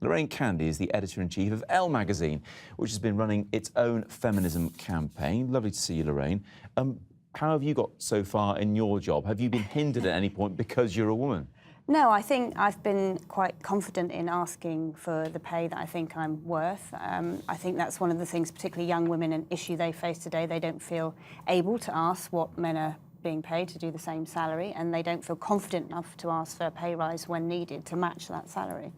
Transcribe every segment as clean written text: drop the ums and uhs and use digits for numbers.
Lorraine Candy is the editor-in-chief of Elle magazine, which has been running its own feminism campaign. Lovely to see you, Lorraine. How have you got so far in your job? Have you been hindered at any point because you're a woman? No, I think I've been quite confident in asking for the pay that I think I'm worth. I think that's one of the things, particularly young women, an issue they face today. They don't feel able to ask what men are being paid to do the same salary, and they don't feel confident enough to ask for a pay rise when needed to match that salary.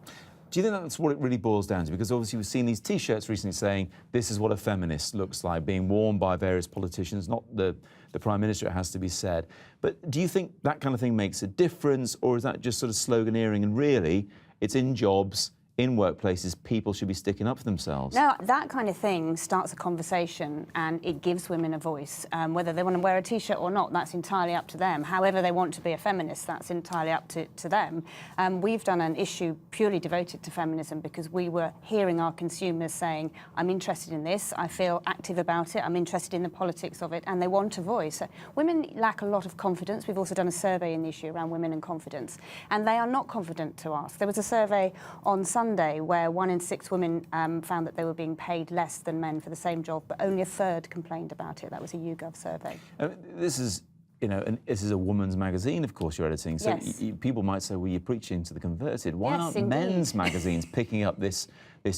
Do you think that's what it really boils down to? Because obviously we've seen these T-shirts recently saying this is what a feminist looks like, being worn by various politicians, not the Prime Minister, it has to be said. But do you think that kind of thing makes a difference, or is that just sort of sloganeering and really it's in jobs, in workplaces, people should be sticking up for themselves? No, that kind of thing starts a conversation and it gives women a voice. Whether they want to wear a T-shirt or not, that's entirely up to them. However they want to be a feminist, that's entirely up to them. We've done an issue purely devoted to feminism because we were hearing our consumers saying, I'm interested in this, I feel active about it, I'm interested in the politics of it, and they want a voice. Women lack a lot of confidence. We've also done a survey in the issue around women and confidence, and they are not confident to ask. There was a survey on Sunday where 1 in 6 women found that they were being paid less than men for the same job, but only a third complained about it. That was a YouGov survey. This is, this is a woman's magazine, of course, you're editing. So yes. People might say, well, you're preaching to the converted. Why yes, aren't indeed. men's magazines picking up this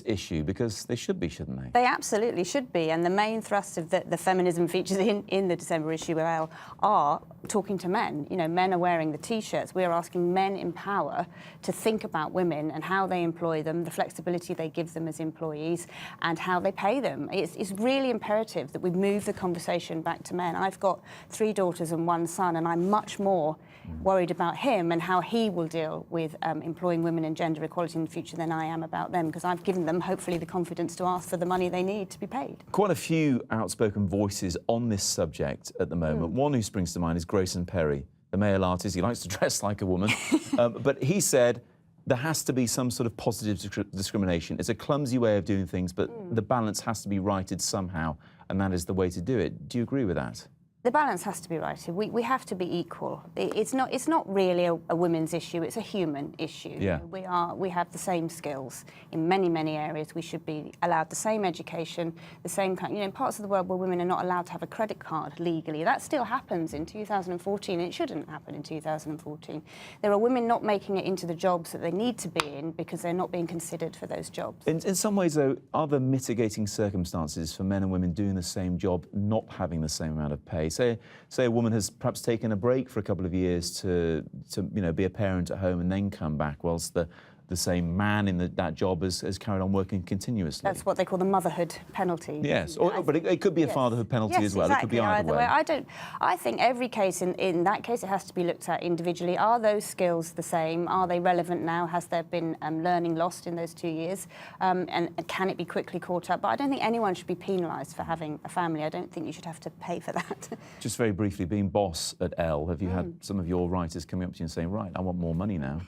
issue? Because they should be, shouldn't they? They absolutely should be. And the main thrust of the feminism features in the December issue of Elle are talking to men. Men are wearing the T-shirts. We are asking men in power to think about women and how they employ them, the flexibility they give them as employees, and how they pay them. It's really imperative that we move the conversation back to men. I've got 3 daughters and 1 son, and I'm much more worried about him and how he will deal with employing women and gender equality in the future than I am about them, because I've given them, hopefully, the confidence to ask for the money they need to be paid. Quite a few outspoken voices on this subject at the moment. One who springs to mind is Grayson Perry, the male artist. He likes to dress like a woman. But he said there has to be some sort of positive discrimination. It's a clumsy way of doing things, but the balance has to be righted somehow, and that is the way to do it. Do you agree with that? The balance has to be righted. We have to be equal. It's not really a women's issue. It's a human issue. Yeah. We have the same skills in many areas. We should be allowed the same education, the same kind. In parts of the world where women are not allowed to have a credit card legally, that still happens in 2014. And it shouldn't happen in 2014. There are women not making it into the jobs that they need to be in because they're not being considered for those jobs. In some ways, though, are there mitigating circumstances for men and women doing the same job not having the same amount of pay? Say a woman has perhaps taken a break for a couple of years to be a parent at home and then come back, whilst the same man in that job has carried on working continuously. That's what they call the motherhood penalty. Yes, but it could be a fatherhood penalty as well. Exactly. It could be either way. I think every case, in that case, it has to be looked at individually. Are those skills the same? Are they relevant now? Has there been learning lost in those 2 years? And can it be quickly caught up? But I don't think anyone should be penalised for having a family. I don't think you should have to pay for that. Just very briefly, being boss at Elle, have you had some of your writers coming up to you and saying, right, I want more money now?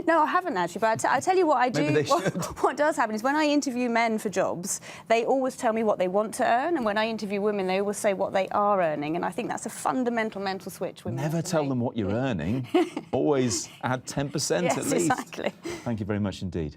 No, I haven't actually. But I tell you what I do. What does happen is when I interview men for jobs, they always tell me what they want to earn, and when I interview women, they always say what they are earning. And I think that's a fundamental mental switch. Never tell them what you're earning. Always add 10% at least. Exactly. Thank you very much indeed.